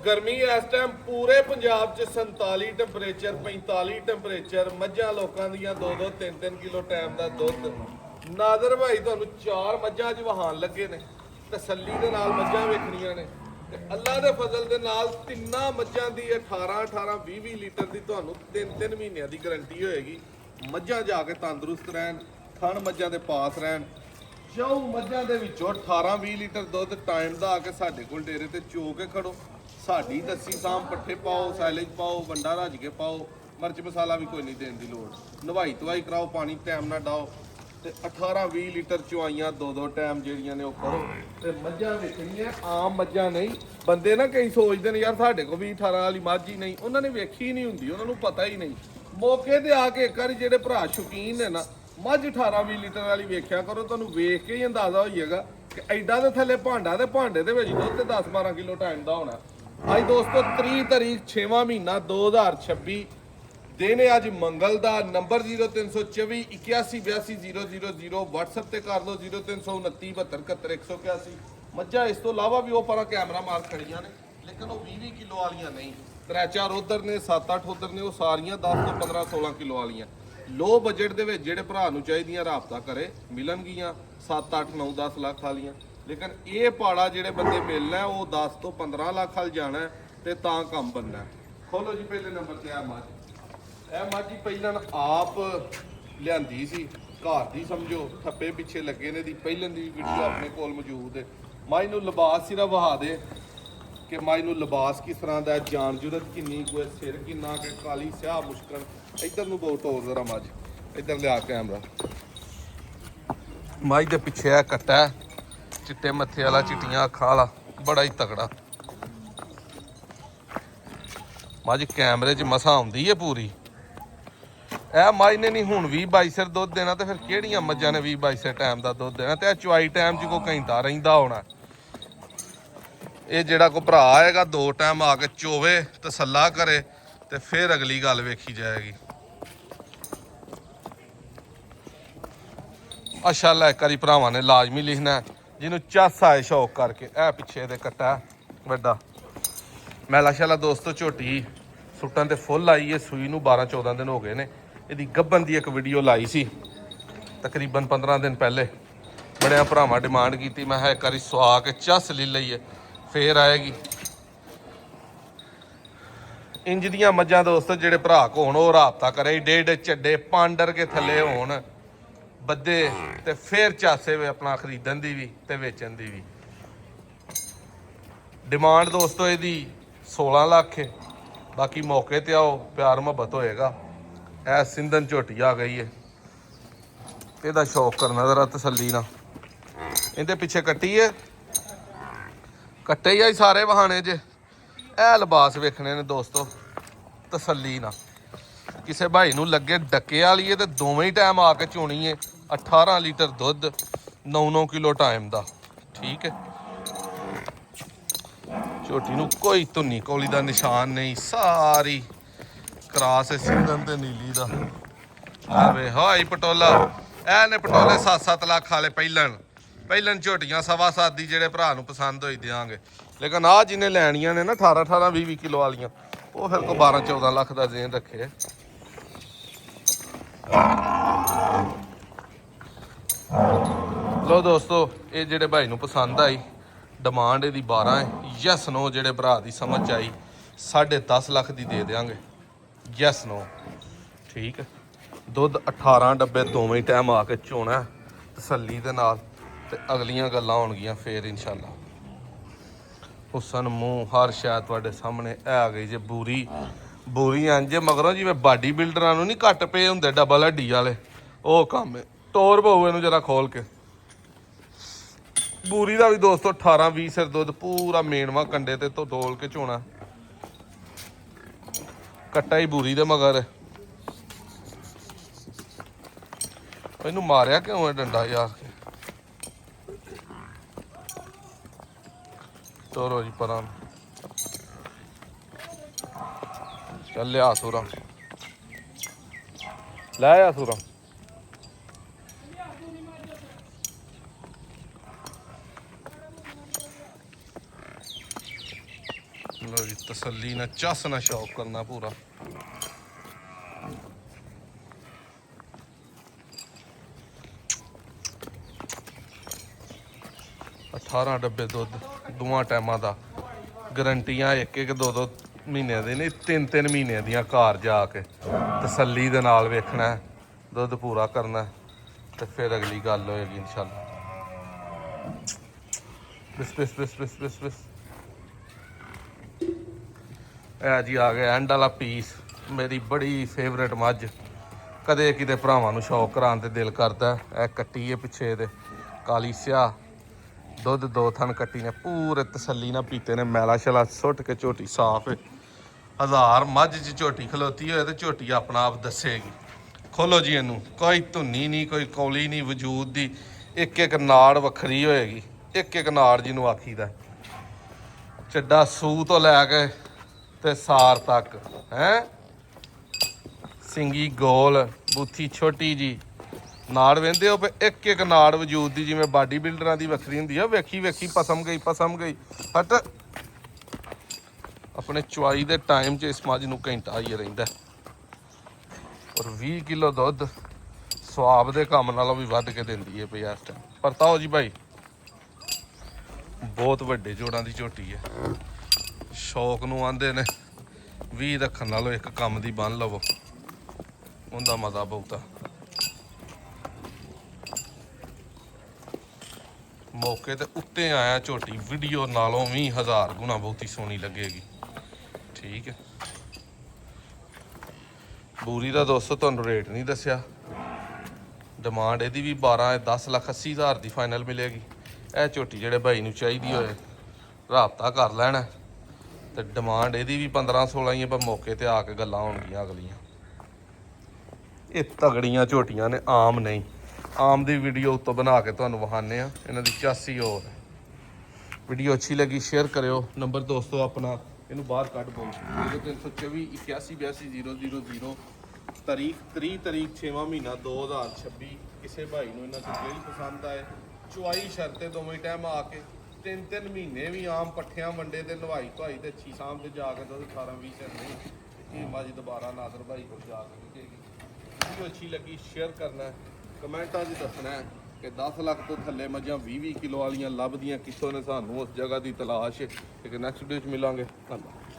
गर्मी इस टाइम पूरे पंजाब च 47 ਟੈਂਪਰੇਚਰ 45 ਟੈਂਪਰੇਚਰ ਮੱਝਾਂ ਲੋਕਾਂ ਦੀਆਂ 2-2 3-3 ਕਿਲੋ ਟਾਈਮ ਦਾ ਦੁੱਧ ਨਾਦਰ ਭਾਈ ਤੁਹਾਨੂੰ 4 ਮੱਝਾਂ ਚ ਵਹਾਨ ਲੱਗੇ ਨੇ ਤਸੱਲੀ ਦੇ ਨਾਲ ਮੱਝਾਂ ਵੇਖਣੀਆਂ ਨੇ ਤੇ ਅੱਲਾ ਦੇ ਫਜ਼ਲ ਦੇ ਨਾਲ ਤਿੰਨਾਂ ਮੱਝਾਂ ਦੀ 18 20 ਲੀਟਰ ਦੀ ਤੁਹਾਨੂੰ 3 ਮਹੀਨਿਆਂ ਦੀ ਗਾਰੰਟੀ ਹੋਏਗੀ। ਮੱਝਾਂ ਜਾ ਕੇ ਤੰਦਰੁਸਤ ਰਹਿਣ, ਥਣ ਮੱਝਾਂ ਦੇ ਪਾਸ ਰਹਿਣ। ਚੌ ਮੱਝਾਂ ਦੇ ਵਿੱਚੋਂ 18-20 ਲੀਟਰ ਦੁੱਧ ਟਾਈਮ ਦਾ ਆ ਕੇ ਸਾਡੇ ਕੋਲ ਡੇਰੇ ਤੇ ਚੋ ਕੇ ਖੜੋ। ਸਾਡੀ ਦੱਸੀ ਸਾਮ ਪੱਠੇ ਪਾਓ, ਸਾਈਲੇਜ ਪਾਓ, ਵੰਡਾ ਰੱਜ ਕੇ ਪਾਓ, ਮਿਰਚ ਮਸਾਲਾ ਵੀ ਕੋਈ ਨਹੀਂ ਦੇਣ ਦੀ ਲੋੜ। ਨਵਾਈ ਧਵਾਈ ਕਰਾਓ, ਪਾਣੀ ਟਾਈਮ ਨਾਲ ਡਾਓ ਤੇ 18-20 ਲੀਟਰ ਚੁਆਈਆਂ 2-2 ਟਾਈਮ ਜਿਹੜੀਆਂ ਨੇ ਉਹ ਕਰੋ ਤੇ ਮੱਝਾਂ ਵੇਖਣੀਆਂ। ਆਮ ਮੱਝਾਂ ਨਹੀਂ। ਬੰਦੇ ਨਾ ਕਈ ਸੋਚਦੇ ਨੇ ਯਾਰ ਸਾਡੇ ਕੋਲ ਵੀ 18 ਵਾਲੀ ਮੱਝ ਹੀ ਨਹੀਂ, ਉਹਨਾਂ ਨੇ ਵੇਖੀ ਨਹੀਂ ਹੁੰਦੀ, ਉਹਨਾਂ ਨੂੰ ਪਤਾ ਹੀ ਨਹੀਂ। ਮੌਕੇ ਤੇ ਆ ਕੇ ਇੱਕ ਵਾਰੀ ਜਿਹੜੇ ਭਰਾ ਸ਼ੌਕੀਨ ਨੇ ਨਾ ਮੱਝ 18-20 ਲੀਟਰ ਵਾਲੀ ਵੇਖਿਆ ਕਰੋ, ਤੁਹਾਨੂੰ ਵੇਖ ਕੇ ਹੀ ਅੰਦਾਜ਼ਾ ਹੋ ਜਾਏਗਾ ਕਿ ਐਡਾ ਦੇ ਥੱਲੇ ਭਾਂਡਾ ਤੇ ਭਾਂਡੇ ਦੇ ਵਿੱਚ ਦੁੱਧ ਤੇ 10-12 ਕਿਲੋ ਟਾਈਮ ਦਾ ਹੋਣਾ। ਅੱਜ ਦੋਸਤੋ 30 ਤਾਰੀਖ 6ਵਾਂ ਮਹੀਨਾ 2026 ਦਿਨ ਹੈ ਅੱਜ ਮੰਗਲ ਦਾ। ਨੰਬਰ 0324 81820000 WhatsApp ਤੇ ਕਰ ਲਓ 0329 72 71 181। ਮੱਝਾਂ ਇਸ ਤੋਂ ਇਲਾਵਾ ਵੀ ਉਹ ਪਰਾਂ ਕੈਮਰਾ ਮਾਰ ਖੜੀਆਂ ਨੇ ਲੇਕਿਨ ਉਹ 20 ਕਿਲੋ ਵਾਲੀਆਂ ਨਹੀਂ। 3-4 ਉਧਰ ਨੇ, 7-8 ਉਧਰ ਨੇ, ਉਹ ਸਾਰੀਆਂ 10 ਤੋਂ 15-16 ਕਿਲੋ ਵਾਲੀਆਂ। ਲੋ ਬਜਟ ਦੇ ਵਿੱਚ ਜਿਹੜੇ ਭਰਾ ਨੂੰ ਚਾਹੀਦੀਆਂ ਰਾਬਤਾ ਕਰੇ, ਮਿਲਣਗੀਆਂ 7-8-9-10 ਲੱਖ ਵਾਲੀਆਂ। ਲੇਕਿਨ ਇਹ ਪਾੜਾ ਜਿਹੜੇ ਬੰਦੇ ਮਿਲਣਾ ਉਹ 10 ਤੋਂ 15 ਲੱਖ ਵਾਲ ਜਾਣਾ ਤੇ ਤਾਂ ਕੰਮ ਬਣਨਾ। ਖੋਲੋ ਜੀ ਪਹਿਲੇ ਨੰਬਰ ਤੇ ਆ ਮੱਝ। ਇਹ ਮੱਝ ਹੀ ਪਹਿਲਾਂ ਆਪ ਲਿਆਂਦੀ ਸੀ, ਘਰ ਦੀ ਸਮਝੋ, ਥੱਪੇ ਪਿੱਛੇ ਲੱਗੇ ਨੇ ਦੀ ਪਹਿਲਾਂ ਦੀ ਵੀਡੀਓ ਆਪਣੇ ਕੋਲ ਮੌਜੂਦ ਹੈ। ਮੱਝ ਨੂੰ ਲਿਬਾਸ ਸਿਰਾ ਵਹਾ ਦੇ ਕਿ ਮੱਝ ਨੂੰ ਲਿਬਾਸ ਕਿਸ ਤਰ੍ਹਾਂ ਦਾ, ਜਾਨ ਜੁਰਤ ਕਿੰਨੀ ਕੁ, ਸਿਰ ਕਿੰਨਾ ਕਿ ਕਾਲੀ ਸਿਆਹ ਮੁਸ਼ਕਲ। ਇੱਧਰ ਨੂੰ ਬਹੁਤ ਟੋਰ ਜ਼ਰਾ ਮੱਝ, ਇੱਧਰ ਲਿਆ ਕੈਮਰਾ। ਮੱਝ ਦੇ ਪਿੱਛੇ ਆ ਕੱਟਾ ਚਿੱਟੇ ਮੱਥੇ ਵਾਲਾ, ਚਿੱਟੀਆਂ ਅੱਖਾਂ ਵਾਲਾ, ਬੜਾ ਹੀ ਤਕੜਾ ਮੱਝ। ਕੈਮਰੇ 'ਚ ਮਸਾਂ ਆਉਂਦੀ ਹੈ ਪੂਰੀ। ਇਹ ਮੱਝ ਨੇ ਨਹੀਂ ਹੁਣ 20-22 ਸਿਰ ਦੁੱਧ ਦੇਣਾ ਤੇ ਫਿਰ ਕਿਹੜੀਆਂ ਮੱਝਾਂ ਨੇ 20-22 ਸਿਰ ਟਾਈਮ ਦਾ ਦੁੱਧ ਦੇਣਾ। ਤੇ ਇਹ ਚੁਆਈ ਟਾਈਮ 'ਚ ਕੋਈ ਘੰਟਾ ਰਹਿੰਦਾ ਹੋਣਾ। ਇਹ ਜਿਹੜਾ ਕੋਈ ਭਰਾ ਆਏਗਾ 2 ਟਾਈਮ ਆ ਕੇ ਚੋਵੇ, ਤਸੱਲਾ ਕਰੇ ਤੇ ਫਿਰ ਅਗਲੀ ਗੱਲ ਵੇਖੀ ਜਾਏਗੀ। ਮਾਸ਼ਾਅੱਲਾ ਇੱਕ ਵਾਰੀ ਭਰਾਵਾਂ ਨੇ ਲਾਜ਼ਮੀ ਲਿਖਣਾ ਜਿਹਨੂੰ ਚੱਸ ਆਏ ਸ਼ੌਕ ਕਰਕੇ। ਇਹ ਪਿੱਛੇ ਦੇ ਕੱਟਾ ਵੱਡਾ ਮੈਲਾ ਸ਼ਾਲਾ ਦੋਸਤੋ। ਝੋਟੀ ਸੁੱਟਣ ਤੇ ਫੁੱਲ ਆਈ ਹੈ, ਸੂਈ ਨੂੰ 12-14 ਦਿਨ ਹੋ ਗਏ ਨੇ। ਇਹਦੀ ਗੱਭਣ ਦੀ ਇੱਕ ਵੀਡੀਓ ਲਾਈ ਸੀ ਤਕਰੀਬਨ 15 ਦਿਨ ਪਹਿਲੇ। ਬੜਿਆਂ ਭਰਾਵਾਂ ਡਿਮਾਂਡ ਕੀਤੀ, ਮੈਂ ਕਿਹਾ ਇੱਕ ਵਾਰੀ ਸੁਆ ਕੇ ਚੱਸ ਲੈ ਲਈਏ ਫੇਰ ਆਏਗੀ। ਇੰਜ ਦੀਆਂ ਮੱਝਾਂ ਦੋਸਤੋ ਜਿਹੜੇ ਭਰਾ ਕੋ ਹੋਣ ਉਹ ਰਾਬਤਾ ਕਰੇ। ਡੇਢ ਚੱਡੇ ਪਾਂਡਰ ਕੇ ਥੱਲੇ ਹੋਣ ਬੱਦੇ ਤੇ ਫੇਰ ਚਾਸੇ ਵੇ ਆਪਣਾ ਖਰੀਦਣ ਦੀ ਵੀ ਤੇ ਵੇਚਣ ਦੀ ਵੀ। ਡਿਮਾਂਡ ਦੋਸਤੋ ਇਹਦੀ 16 ਲੱਖ ਹੈ। ਬਾਕੀ ਮੌਕੇ ਤੇ ਆਓ, ਪਿਆਰ ਮੁਹੱਬਤ ਹੋਏਗਾ। ਇਹ ਸਿੰਧਨ ਝੋਟੀ ਆ ਗਈ ਹੈ, ਇਹਦਾ ਸ਼ੌਕ ਕਰਨਾ ਜ਼ਰਾ ਤਸੱਲੀ ਨਾਲ। ਇਹਦੇ ਪਿੱਛੇ ਕੱਟੀ ਹੈ, ਕੱਟੇ ਹੀ ਆ ਸਾਰੇ ਬਹਾਨੇ 'ਚ। ਇਹ ਲਿਬਾਸ ਵੇਖਣੇ ਨੇ ਦੋਸਤੋ ਤਸੱਲੀ ਨਾਲ। ਕਿਸੇ ਭਾਈ ਨੂੰ ਲੱਗੇ ਡੱਕੇ ਵਾਲੀ ਹੈ ਤੇ ਦੋਵੇਂ ਹੀ ਟਾਈਮ ਆ ਕੇ ਚੋਣੀ ਹੈ। 18 ਲੀਟਰ ਦੁੱਧ, 9-9 ਕਿਲੋ ਟਾਈਮ ਦਾ, ਠੀਕ ਹੈ। ਝੋਟੀ ਨੂੰ ਕੋਈ ਧੁੰਨੀ ਕੌਲੀ ਦਾ ਨਿਸ਼ਾਨ ਨਹੀਂ, ਸਾਰੀ ਕਰਾਸ ਹੈ ਸਿੰਧਨ ਤੇ ਨੀਲੀ ਦਾ। ਆਵੇ ਹਾਈ ਪਟੋਲਾ। ਇਹ ਨੇ ਪਟੋਲੇ 7-7 ਲੱਖ ਵਾਲੇ ਪਹਿਲਣ ਝੋਟੀਆਂ 7.25 ਦੀ ਜਿਹੜੇ ਭਰਾ ਨੂੰ ਪਸੰਦ ਹੋਈ ਦਿਆਂਗੇ। ਲੇਕਿਨ ਆਹ ਜਿਹਨੇ ਲੈਣੀਆਂ ਨੇ ਨਾ 18-18 20-20 ਕਿਲੋ ਵਾਲੀਆਂ, ਉਹ ਫਿਰ ਕੋ 12-14 ਲੱਖ ਦਾ ਜ਼ੇਨ ਰੱਖੇ। ਲੋ ਦੋਸਤੋ ਇਹ ਜਿਹੜੇ ਭਾਈ ਨੂੰ ਪਸੰਦ ਆਈ, ਡਿਮਾਂਡ ਇਹਦੀ 12 ਹੈ। ਯੈਸ ਨੋ ਜਿਹੜੇ ਭਰਾ ਦੀ ਸਮਝ ਆਈ 10.5 ਲੱਖ ਦੀ ਦੇ ਦਿਆਂਗੇ। ਯੈਸ ਨੋ, ਠੀਕ ਹੈ। ਦੁੱਧ 18 ਡੱਬੇ ਦੋਵੇਂ ਟਾਈਮ ਆ ਕੇ ਚੋਣਾ ਤਸੱਲੀ ਦੇ ਨਾਲ ਤੇ ਅਗਲੀਆਂ ਗੱਲਾਂ ਹੋਣਗੀਆਂ ਫੇਰ ਇਨਸ਼ਾਅੱਲਾ। ਹੁਸਨ ਮੂੰਹ ਹਰ ਸ਼ਾਇਦ ਤੁਹਾਡੇ ਸਾਹਮਣੇ। ਇਹ ਆ ਗਈ ਜੇ ਬੂਰੀ ਇੰਜ ਮਗਰੋਂ ਜਿਵੇਂ ਬਾਡੀ ਬਿਲਡਰਾਂ ਨੂੰ ਨਹੀਂ ਘੱਟ ਪਏ ਹੁੰਦੇ ਡਬਲ ਹੱਡੀ ਵਾਲੇ, ਉਹ ਕੰਮ ਹੈ। ਟੋਰ ਪਊ ਇਹਨੂੰ ਜਰਾ ਖੋਲ ਕੇ। ਬੂਰੀ ਦਾ ਵੀ ਦੋਸਤੋ 18-20 ਸਿਰ ਦੁੱਧ, ਪੂਰਾ ਮੇਨਵਾ ਕੰਡੇ ਤੇ ਤੋਂ ਤੋਲ ਕੇ ਚੋਣਾ। ਕੱਟਾ ਹੀ ਬੂਰੀ ਦੇ ਮਗਰ। ਇਹਨੂੰ ਮਾਰਿਆ ਕਿਉਂ ਹੈ ਡੰਡਾ ਯਾਰ। ਤੋਰੋ ਜੀ ਪਰਾਂ, ਚੱਲ ਲਿਆ ਸੂਰਾ, ਲੈ ਆ ਸੂਰਾ। ਲਓ ਜੀ ਤਸੱਲੀ ਨਾਲ ਚੱਸ ਨਾਲ ਸ਼ੌਕ ਕਰਨਾ ਪੂਰਾ। अठारह डब्बे दुध दोवां टाइमां दा, गारंटियां एक एक दो दो महीने दी नहीं, तीन तीन महीने दियां। घर जाके तसल्ली दे नाल वेखना है, दुध पूरा करना ते फिर अगली गल होएगी इंशाल्लाह। बिस बिस बिस बिस बिस बिस ए जी आ गया एंड वाला पीस। मेरी बड़ी फेवरेट मझ, कदे किते भरावां नूं शौक कराउण ते दिल करदा। ए कट्टी है पिछे दे काली स्याह, दुध दो थन कट्टी ने पूरे तसल्ली ना पीते ने, मैला शैला सुट के झोटी साफ है। 1000 मझ च झोटी खलोती होए तो झोटी अपना आप दसेगी। खोलो जी इनू, कोई धुनी नहीं, कोई कौली नहीं वजूद दी। एक एक नाड़ वखरी होएगी, एक एक नाड़ जिन्हों आखीदा। चड्डा सूह तो लैके ते सार तक है, सिंगी गोल, बूथी छोटी जी। नाड़ वेंदे हो पे एक एक नाड़ वजूद दी, जिवें बाडी बिल्डरां दी वखरी हुंदी है। वेखी वेखी पसम गई हट। अपने चवाई दे टाइम च इस मझ नूं घंटा ही रहिंदा और 20 किलो दुध स्वाब दे काम नालों भी वध के दिंदी है पई इस टाइम। परताओ जी भाई, बहुत वड्डे जोड़ां दी झोटी है। शौक नूं आंदे ने 20 रखण नालों एक काम दी बन लवो, उंदा मजा बहुता। मौके ते उत्ते आया झोटी, वीडियो नालों भी 1000 गुना बहुती सोहनी लगेगी। ठीक है, बूरी का दोस्तों तुहानूं रेट नहीं दस्या। डिमांड इहदी भी 12-10,80,000 की फाइनल मिलेगी। यह झोटी जिहड़े भाई नूं चाहीदी होए राबता कर लैण ते डिमांड इहदी भी 15-16 ही है, पर मौके ते आके गल्लां होणगीਆਂ अगलियां। ये तगड़ियां झोटियां ने, आम नहीं। आम दी वीडियो उत्तों बना के तुहानूं विखाने आ, इन्हां दी चासी होर है। वीडियो अच्छी लगी शेयर करियो। नंबर दोस्तों अपना इनू बाहर कट बोल 0324 8182 तारीख 30 तारीख 6वां महीना 2026। किसी भाई नूं इन्हां चों जेहड़ी पसंद आए, चुआई शर्ते दोवें टाइम आके 3-3 महीने भी आम पट्ठियां वंडे ते नवाई धुआई ते अच्छी साम ते जाके दुध 18-20 सिर नहीं, ये मझ दोबारा नादर भाई को जाके विकेगी। वीडियो अच्छी लगी शेयर करना है, कमेंटा 'च दसना है कि 10 लाख तो थल्ले मझां 20-20 किलो वालियां लभदियां कित्थों ने, सानूं उस जगह की तलाश है। एक नैक्सट वीडियो 'च मिलांगे। धन्नवाद।